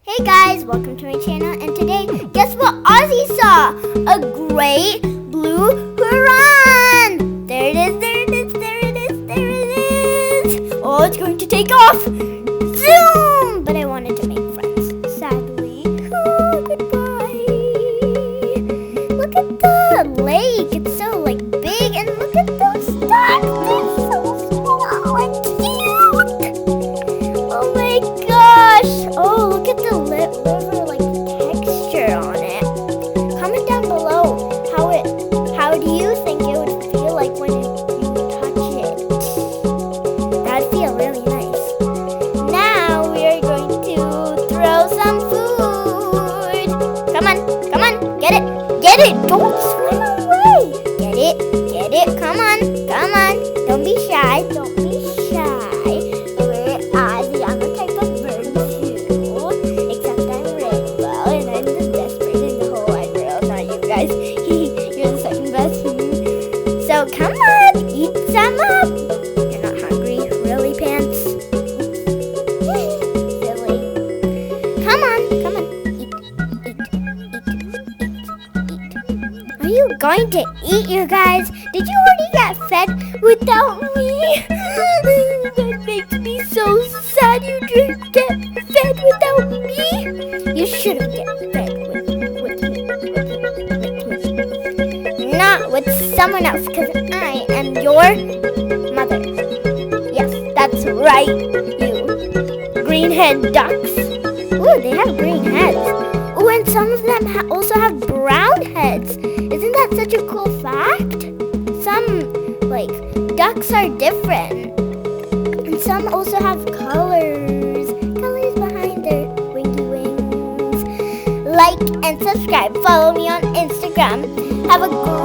Hey guys, welcome to my channel, and today, guess what Ozzy saw? A great blue heron! There it is, there it is, there it is, there it is! Oh, it's going to take off! Zoom! But I wanted to make friends, sadly. Oh, goodbye. Look at the lake, it's so big, and look at those stars, they're so small and cute! Oh my gosh! Oh, look at the river texture on it. Comment down below how do you think it would feel like when you touch it? That'd feel really nice. Now we are going to throw some food. Come on, get it, don't swim away. Get it, come on, don't be shy, We're Ozzy, I'm a type of bird too, except I'm rainbow, and I'm the best bird in the whole wide world, not you guys, you're the second best, so come on, eat some up. You're not hungry, really, Pants? Silly. Come on, eat. Are you going to eat, you guys? Did you already get fed without me? That makes me so sad you didn't get fed without me. You shouldn't get fed with not with someone else, because I am your mother. Yes, that's right, you green-head ducks. Ooh, they have green heads. Ooh, and some of them also have brown heads. Isn't that such a cool fact? Some, ducks are different. And some also have colors behind their wingy wings. Like and subscribe. Follow me on Instagram. Have a great